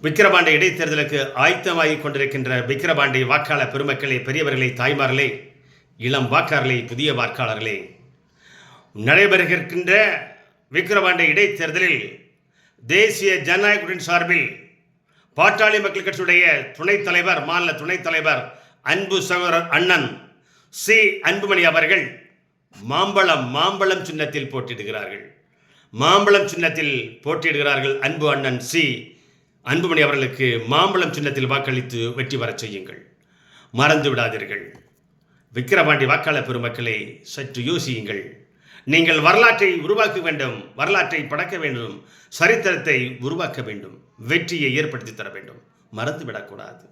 விக்கிரவாண்டி இடைத்தேர்தலுக்கு ஆயத்தமாகிக் கொண்டிருக்கின்ற விக்கிரவாண்டி வாக்காளர் பெருமக்களே, பெரியவர்களே, தாய்மார்களே, இளம் வாக்காளர்களே, புதிய வாக்காளர்களே, நடைபெறுகின்ற விக்கிரவாண்டி இடைத்தேர்தலில் தேசிய ஜனநாயக கூட்டணி சார்பில் பாட்டாளி மக்கள் கட்சியுடைய துணைத் தலைவர், மாநில துணைத் தலைவர் அன்பு சகோதரர் அண்ணன் சி அன்புமணி அவர்கள் மாம்பழம் சின்னத்தில் போட்டியிடுகிறார்கள். மாம்பழம் சின்னத்தில் போட்டியிடுகிறார்கள். அன்பு அண்ணன் சி அன்புமணி அவர்களுக்கு மாம்பழம் சின்னத்தில் வாக்களித்து வெற்றி பெறச் செய்யுங்கள். மறந்து விடாதீர்கள். விக்கிரவாண்டி வாக்காளர் பெருமக்களை சற்று யோசியுங்கள். நீங்கள் வரலாற்றை உருவாக்க வேண்டும், வரலாற்றை படைக்க வேண்டும், சரித்திரத்தை உருவாக்க வேண்டும், வெற்றியை ஏற்படுத்தி தர வேண்டும். மறந்து விடக்கூடாது.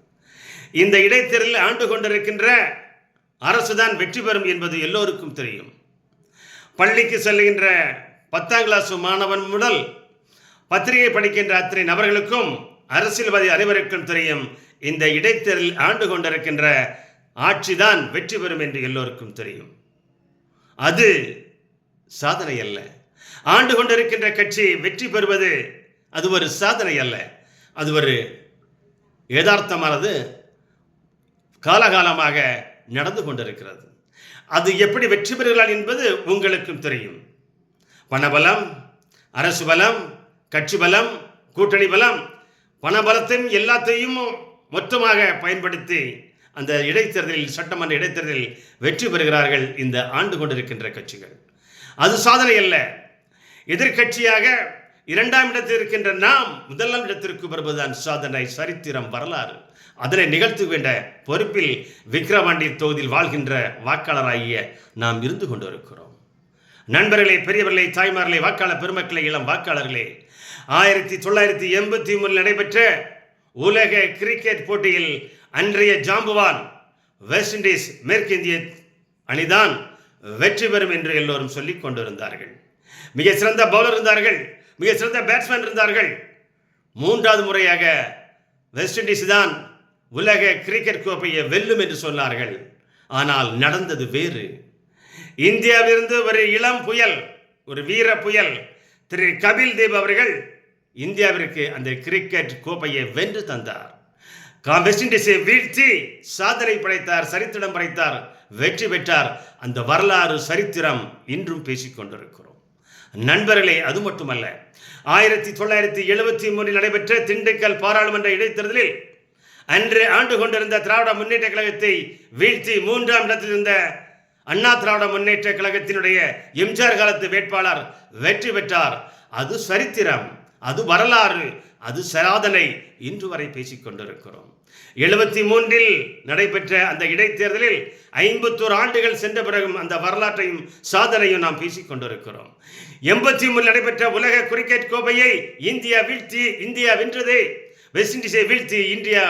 இந்த இடைத்தேர்தலில் ஆண்டு கொண்டிருக்கின்ற அரசுதான் வெற்றி பெறும் என்பது எல்லோருக்கும் தெரியும். பள்ளிக்கு செல்கின்ற 10ஆம் கிளாஸ் மாணவன் முதல் பத்திரிகை படிக்கின்ற அத்தனை நபர்களுக்கும், அரசியல்வாதி அனைவருக்கும் தெரியும், இந்த இடைத்தேர்தலில் ஆண்டு கொண்டிருக்கின்ற ஆட்சிதான் வெற்றி பெறும் என்று எல்லோருக்கும் தெரியும். அது சாதனை அல்ல. ஆண்டு கொண்டிருக்கின்ற கட்சி வெற்றி பெறுவது அது ஒரு சாதனை அல்ல. அது ஒரு யதார்த்தமானது, காலகாலமாக நடந்து கொண்டிருக்கிறது. அது எப்படி வெற்றி பெறுகிறார்கள் என்பது உங்களுக்கும் தெரியும். பணபலம், அரசு பலம், கட்சி பலம், கூட்டணி பலம், பணபலத்தையும் எல்லாத்தையும் மொத்தமாக பயன்படுத்தி அந்த இடைத்தேர்தலில், சட்டமன்ற இடைத்தேர்தலில் வெற்றி பெறுகிறார்கள் இந்த ஆண்டு கொண்டிருக்கின்ற கட்சிகள். அது சாதனை அல்ல. எதிர்கட்சியாக 2ஆம் இடத்தில் இருக்கின்ற நாம் 1ஆம் இடத்திற்கு வருவதுதான் சாதனை, சரித்திரம், வரலாறு. அதனை நிகழ்த்து வேண்ட பொறுப்பில் விக்கிரவாண்டி தொகுதியில் வாழ்கின்ற வாக்காளராகிய நாம் இருந்து கொண்டிருக்கிறோம். நண்பர்களே, பெரியவர்களே, தாய்மார்களே, வாக்காளர் பெருமக்களே, இளம் வாக்காளர்களே, 1983 நடைபெற்ற உலக கிரிக்கெட் போட்டியில் அன்றைய ஜாம்புவான் வெஸ்ட் இண்டீஸ் மேற்கிந்திய அணிதான் வெற்றி பெறும் என்று எல்லோரும் சொல்லிக் கொண்டிருந்தார்கள். மிக சிறந்த பவுலர் இருந்தார்கள், மிக சிறந்த பேட்ஸ்மேன் இருந்தார்கள். 3வது முறையாக வெஸ்ட் இண்டீஸ் தான் உலக கிரிக்கெட் கோப்பையை வெல்லும் என்று சொன்னார்கள். ஆனால் நடந்தது வேறு. இந்தியாவிலிருந்து ஒரு இளம் புயல், ஒரு வீர புயல் திரு கபில் தேவ் அவர்கள் இந்தியாவிற்கு அந்த கிரிக்கெட் கோப்பையை வென்று தந்தார். வெஸ்ட் இண்டீஸை வீழ்த்தி சாதனை படைத்தார், சரித்திரம் படைத்தார், வெற்றி பெற்றார். அந்த வரலாறு, சரித்திரம் இன்றும் பேசிக் கொண்டிருக்கிறோம். நண்பர்களே, அது மட்டுமல்ல, 1973 நடைபெற்ற திண்டுக்கல் பாராளுமன்ற இடைத்தேர்தலில் அன்று ஆண்டு கொண்டிருந்த திராவிட முன்னேற்ற கழகத்தை வீழ்த்தி 3ஆம் இடத்தில் இருந்த அண்ணா திராவிட முன்னேற்ற கழகத்தினுடைய எம்ஜிஆர் காலத்து வேட்பாளர் வெற்றி பெற்றார். அது சரித்திரம், அது வரலாறு, அது சாதனை. இன்று வரை பேசிக் கொண்டிருக்கிறோம். 73 நடைபெற்ற அந்த இடைத்தேர்தலில் 51 ஆண்டுகள் சென்ற பிறகும் அந்த வரலாற்றையும் சாதனையும் நாம் பேசிக் கொண்டிருக்கிறோம். 83 நடைபெற்ற உலக கிரிக்கெட் கோப்பையை இந்தியா வென்றதே, வெஸ்ட் இண்டீஸை வீழ்த்தி இந்தியா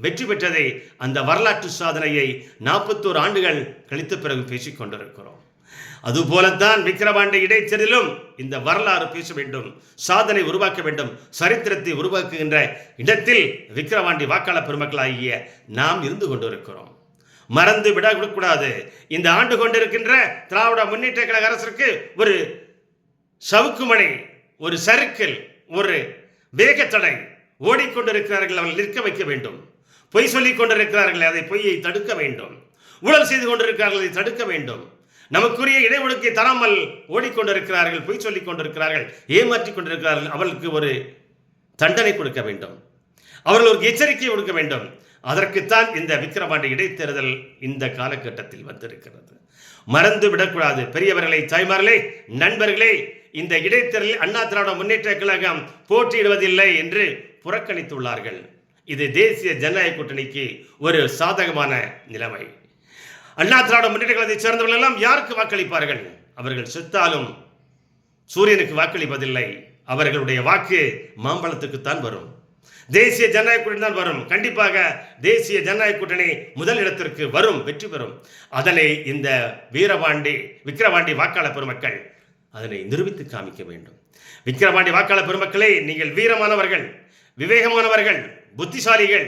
வெற்றி பெற்றதை, அந்த வரலாற்று சாதனையை 41 ஆண்டுகள் கழித்த பிறகு பேசிக் கொண்டிருக்கிறோம். அதுபோலத்தான் விக்கிரவாண்டி இடைத்தேர்தலிலும் இந்த வரலாறு பேச வேண்டும், சாதனை உருவாக்க வேண்டும், சரித்திரத்தை உருவாக்குகின்ற இடத்தில் விக்கிரவாண்டி வாக்காளர் பெருமக்களாகிய நாம் இருந்து கொண்டிருக்கிறோம். மறந்து விடக்கூடாது. இந்த ஆண்டு கொண்டிருக்கின்ற திராவிட முன்னேற்ற கழக அரசுக்கு ஒரு சவுக்குமணி, ஒரு சறுக்கல், ஒரு வேகத்தடை ஓடிக்கொண்டிருக்கிறார்கள். அவர்கள் நிற்க வைக்க வேண்டும். பொய் சொல்லிக் கொண்டிருக்கிறார்கள், அதை பொய்யை தடுக்க வேண்டும். ஊழல் செய்து கொண்டிருக்கிறார்கள், அதை தடுக்க வேண்டும். நமக்குரிய இடைவெளிக்கை தராமல் ஓடிக்கொண்டிருக்கிறார்கள், பொய் சொல்லிக் கொண்டிருக்கிறார்கள், ஏமாற்றிக் கொண்டிருக்கிறார்கள். அவர்களுக்கு ஒரு தண்டனை கொடுக்க வேண்டும், அவர்கள் ஒரு எச்சரிக்கை கொடுக்க வேண்டும். அதற்குத்தான் இந்த விக்கிரவாண்டி இடைத்தேர்தல் இந்த காலகட்டத்தில் வந்திருக்கிறது. மறந்து விடக்கூடாது. பெரியவர்களே, தாய்மார்களே, நண்பர்களே, இந்த இடைத்தேர்தலில் அண்ணா திராவிட முன்னேற்ற கழகம் போட்டியிடுவதில்லை என்று புறக்கணித்துள்ளார்கள். இது தேசிய ஜனநாயக கூட்டணிக்கு ஒரு சாதகமான நிலைமை. அண்ணா திராவிட முன்னேற்ற கழகத்தை சேர்ந்தவர்கள் எல்லாம் யாருக்கு வாக்களிப்பார்கள்? அவர்கள் செத்தாலும் சூரியனுக்கு வாக்களிப்பதில்லை. அவர்களுடைய வாக்கு மாம்பழத்துக்குத்தான் வரும், தேசிய ஜனநாயக கூட்டணி தான் வரும். கண்டிப்பாக தேசிய ஜனநாயக கூட்டணி முதல் இடத்திற்கு வரும், வெற்றி பெறும். அதனை இந்த விக்கிரவாண்டி வாக்காளர் பெருமக்கள் அதனை நிரூபித்து காமிக்க வேண்டும். விக்கிரவாண்டி வாக்காளர் பெருமக்களே, நீங்கள் வீரமானவர்கள், விவேகமானவர்கள், புத்திசாலிகள்,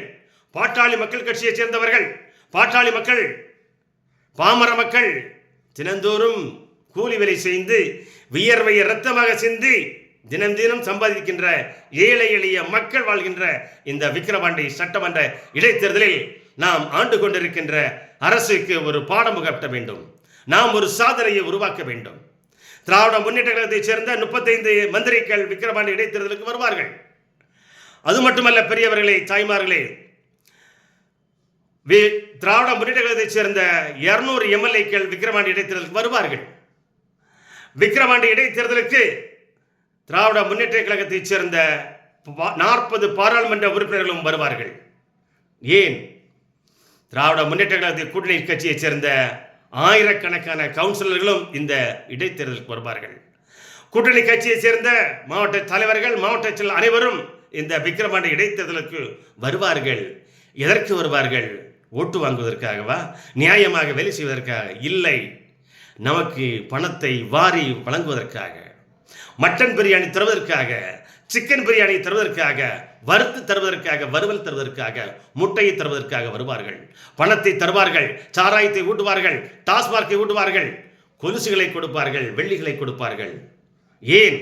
பாட்டாளி மக்கள் கட்சியைச் சேர்ந்தவர்கள். பாட்டாளி மக்கள், பாமர மக்கள் தினந்தோறும் கூலி வேலை செய்து வியர்வையை இரத்தமாக சிந்தி தினம் தினம் சம்பாதிக்கின்ற ஏழை எளிய மக்கள் வாழ்கின்ற இந்த விக்கிரவாண்டி சட்டமன்ற இடைத்தேர்தலில் நாம் ஆண்டு கொண்டிருக்கின்ற அரசுக்கு ஒரு பாடம் புகட்ட வேண்டும். நாம் ஒரு சாதனையை உருவாக்க வேண்டும். திராவிட முன்னேற்ற கழகத்தைச் சேர்ந்த 35 மந்திரிகள் விக்கிரவாண்டி இடைத்தேர்தலுக்கு வருவார்கள். அது மட்டுமல்ல, பெரியவர்களே, தாய்மார்களே, திராவிட முன்னேற்ற கழகத்தைச் சேர்ந்த 200 எம்எல்ஏக்கள் விக்கிரவாண்டி இடைத்தேர்தலுக்கு வருவார்கள். விக்கிரவாண்டி இடைத்தேர்தலுக்கு திராவிட முன்னேற்ற கழகத்தைச் சேர்ந்த 40 பாராளுமன்ற உறுப்பினர்களும் வருவார்கள். ஏன்? திராவிட முன்னேற்ற கழகத்தை கூட்டணி கட்சியைச் சேர்ந்த ஆயிரக்கணக்கான கவுன்சிலர்களும் இந்த இடைத்தேர்தலுக்கு வருவார்கள். கூட்டணி கட்சியைச் சேர்ந்த மாவட்ட தலைவர்கள், மாவட்ட செயலர் அனைவரும் இந்த விக்கிரவாண்டி இடைத்தேர்தலுக்கு வருவார்கள். எதற்கு வருவார்கள்? ஓட்டு வாங்குவதற்காகவா? நியாயமாக வேலை செய்வதற்காக? இல்லை, நமக்கு பணத்தை வாரி வழங்குவதற்காக, மட்டன் பிரியாணி தருவதற்காக, சிக்கன் பிரியாணி தருவதற்காக, வறுத்து தருவதற்காக, வறுவல் தருவதற்காக, முட்டையை தருவதற்காக வருவார்கள். பணத்தை தருவார்கள், சாராயத்தை ஊட்டுவார்கள், டாஸ்மார்க்கை ஊட்டுவார்கள், கொலுசுகளை கொடுப்பார்கள், வெள்ளிகளை கொடுப்பார்கள். ஏன்?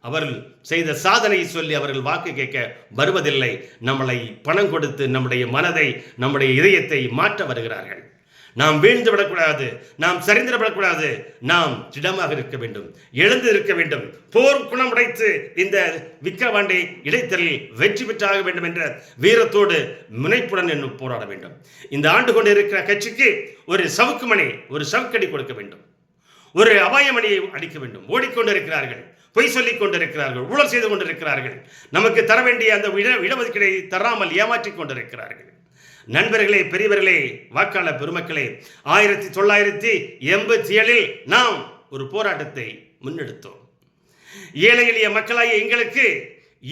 அவர்கள் செய்த சாதனையை சொல்லி அவர்கள் வாக்கு கேட்க வருவதில்லை. நம்மளை பணம் கொடுத்து நம்முடைய மனதை, நம்முடைய இதயத்தை மாற்ற வருகிறார்கள். நாம் வீழ்ந்து விடக்கூடாது, நாம் சரிந்து விடக்கூடாது, நாம் திடமாக இருக்க வேண்டும், எழுந்து இருக்க வேண்டும், போர் குணம் உடைத்து இந்த விக்கிரவாண்டி இடைத்தேர்தலில் வெற்றி பெற்றாக வேண்டும் என்ற வீரத்தோடு முனைப்புடன் இன்னும் போராட வேண்டும். இந்த ஆண்டு கொண்டு இருக்கிற கட்சிக்கு ஒரு சவுக்குமணி, ஒரு சவுக்கடி கொடுக்க வேண்டும், ஒரு அபாயமணியை அடிக்க வேண்டும். ஓடிக்கொண்டிருக்கிறார்கள், பொய் சொல்லிக் கொண்டிருக்கிறார்கள், ஊழல் செய்து கொண்டிருக்கிறார்கள், நமக்கு தர வேண்டிய அந்த இடஒதுக்கீடை தராமல் ஏமாற்றிக் கொண்டிருக்கிறார்கள். நண்பர்களே, பெரியவர்களே, வாக்காளர் பெருமக்களே, 1987 நாம் ஒரு போராட்டத்தை முன்னெடுத்தோம். ஏழை எளிய மக்களாகிய எங்களுக்கு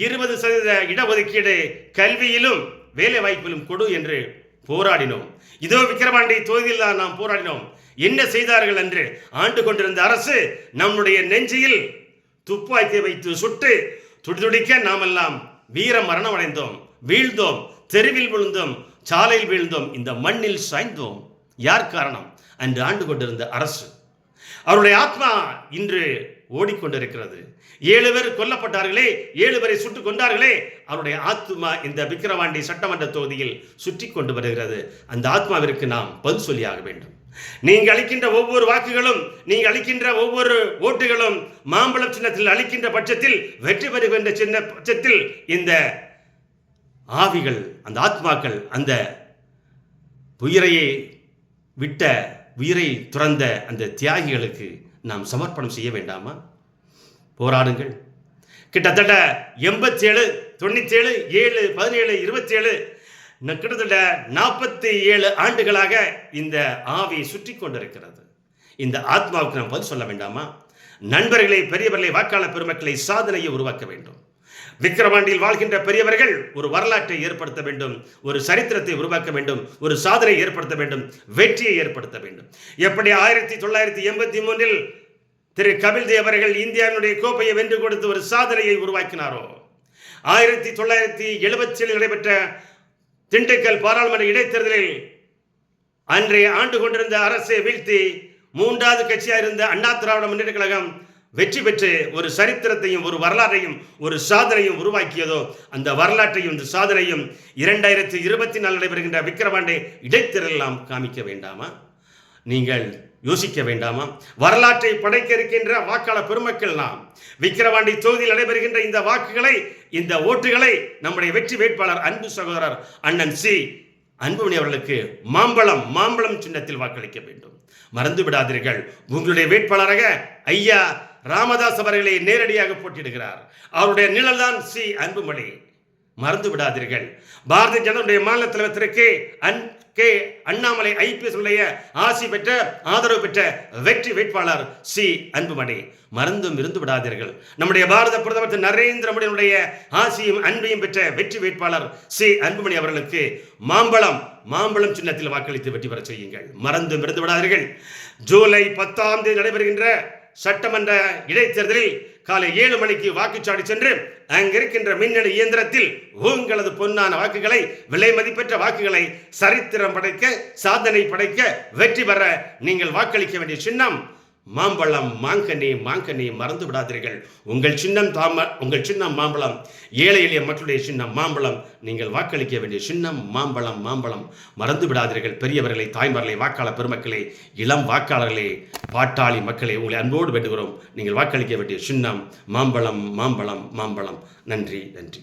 20% இடஒதுக்கீடு கல்வியிலும் வேலை வாய்ப்பிலும் கொடு என்று போராடினோம். இதோ விக்கிரவாண்டி தொகுதியில் தான் நாம் போராடினோம். என்ன செய்தார்கள் என்று ஆண்டு கொண்டிருந்த அரசு நம்முடைய நெஞ்சில் துப்பாக்கி வைத்து சுட்டு துடிதுடிக்க நாமெல்லாம் வீர மரணம் அடைந்தோம், வீழ்ந்தோம், தெருவில் விழுந்தோம், சாலையில் வீழ்ந்தோம், இந்த மண்ணில் சாய்ந்தோம். யார் காரணம்? அன்று ஆண்டு கொண்டிருந்த அரசு. அவருடைய ஆத்மா இன்று ஓடிக்கொண்டிருக்கிறது. 7 பேர் கொல்லப்பட்டார்களே, 7 பேரை சுட்டுக் கொண்டார்களே, அவருடைய ஆத்மா இந்த விக்கிரவாண்டி சட்டமன்ற தொகுதியில் சுற்றி கொண்டு வருகிறது. அந்த ஆத்மாவிற்கு நாம் பதில் சொல்லியாக வேண்டும். நீங்கள் அளிக்கின்ற ஒவ்வொரு வாக்குகளும், நீங்கள் அளிக்கின்ற ஒவ்வொரு ஓட்டுகளும் மாம்பழம் சின்னத்தில் அளிக்கின்ற பட்சத்தில், வெற்றி பெறுகின்ற சின்ன பட்சத்தில் இந்த ஆவிகள், அந்த ஆத்மாக்கள், அந்த உயிரையை விட்ட, உயிரை துறந்த அந்த தியாகிகளுக்கு நாம் சமர்ப்பணம் செய்ய வேண்டாமா? போராடுங்கள். கிட்டத்தட்ட 87, 97, 7, 17, 27 கிட்டத்தட்ட 47 ஆண்டுகளாக இந்த ஆவி சுற்றி கொண்டிருக்கிறது. இந்த ஆத்மாவுக்கு நாம் பதில் சொல்ல வேண்டாமா? நண்பர்களை, பெரியவர்களை, வாக்காளர் பெருமக்களை, சாதனையை உருவாக்க வேண்டும். விக்கிரவாண்டியில் வாழ்கின்ற பெரியவர்கள் ஒரு வரலாற்றை ஏற்படுத்த வேண்டும், ஒரு சரித்திரத்தை உருவாக்க வேண்டும், ஒரு சாதனை ஏற்படுத்த வேண்டும், வெற்றியை ஏற்படுத்த வேண்டும். எப்படி 1983 திரு கபில் தேவ் அவர்கள் இந்தியாவினுடைய கோப்பையை வென்று கொடுத்து ஒரு சாதனையை உருவாக்கினாரோ, 1977 நடைபெற்ற திண்டுக்கல் பாராளுமன்ற இடைத்தேர்தலில் அன்றைய ஆண்டு கொண்டிருந்த அரசை வீழ்த்தி 3வது கட்சியாக இருந்த அண்ணா திராவிட முன்னேற்ற கழகம் வெற்றி பெற்று ஒரு சரித்திரத்தையும், ஒரு வரலாற்றையும், ஒரு சாதனையும் உருவாக்கியதோ, அந்த வரலாற்றையும் இந்த சாதனையும் 2024 நடைபெறுகின்ற விக்கிரவாண்டி இடைத்தேர்தலில் நாம் காமிக்க வேண்டாமா? நீங்கள் யோசிக்க வேண்டாமா? வரலாற்றை படைக்க இருக்கின்ற வாக்காளர் பெருமக்கள் நாம் விக்கிரவாண்டி தொகுதியில் நடைபெறுகின்ற இந்த வாக்குகளை, இந்த ஓட்டுகளை நம்முடைய வெற்றி வேட்பாளர் அன்பு சகோதரர் அண்ணன் சி அன்புமணி அவர்களுக்கு மாம்பழம் சின்னத்தில் வாக்களிக்க வேண்டும். மறந்து விடாதீர்கள். உங்களுடைய வேட்பாளராக ஐயா ராமதாஸ் அவர்களை நேரடியாக போட்டியிடுகிறார். அவருடைய நிழல் தான் சி அன்புமணி. மறந்து விடாதீர்கள். பாரதிய ஜனதாவுடைய மாநில தலைவர் திரு கே அண்ணாமலை IPS ஆசி பெற்ற, ஆதரவு பெற்ற வெற்றி வேட்பாளர் சி அன்புமணி. மறந்தும் இருந்து விடாதீர்கள். நம்முடைய பாரத பிரதமர் திரு நரேந்திர மோடியுடைய ஆசியும் அன்பையும் பெற்ற வெற்றி வேட்பாளர் சி அன்புமணி அவர்களுக்கு மாம்பழம் சின்னத்தில் வாக்களித்து வெற்றி பெற செய்யுங்கள். மறந்தும் இருந்து விடாதீர்கள். ஜூலை 10ஆம் தேதி நடைபெறுகின்ற சட்டமன்ற இடைத்தேர்தலில் காலை 7 மணிக்கு வாக்குச்சாவடி சென்று அங்கிருக்கின்ற மின்னணு இயந்திரத்தில் உங்களது பொன்னான வாக்குகளை, விலை மதிப்பெற்ற வாக்குகளை சரித்திரம் படைக்க, சாதனை படைக்க, வெற்றி பெற நீங்கள் வாக்களிக்க வேண்டிய சின்னம் மாம்பழம், மாங்கனி, மாங்கனி மறந்து விடாதீர்கள். உங்கள் சின்னம் மாம்பழம். ஏழை எளிய மக்களுடைய சின்னம் மாம்பழம். நீங்கள் வாக்களிக்க வேண்டிய சின்னம் மாம்பழம், மாம்பழம் மறந்து விடாதீர்கள். பெரியவர்களை, தாய்மார்களை, வாக்காளர் பெருமக்களே, இளம் வாக்காளர்களே, பாட்டாளி மக்களே, உங்களை அன்போடு வேண்டுகிறோம். நீங்கள் வாக்களிக்க வேண்டிய சின்னம் மாம்பழம், மாம்பழம், மாம்பழம். நன்றி, நன்றி.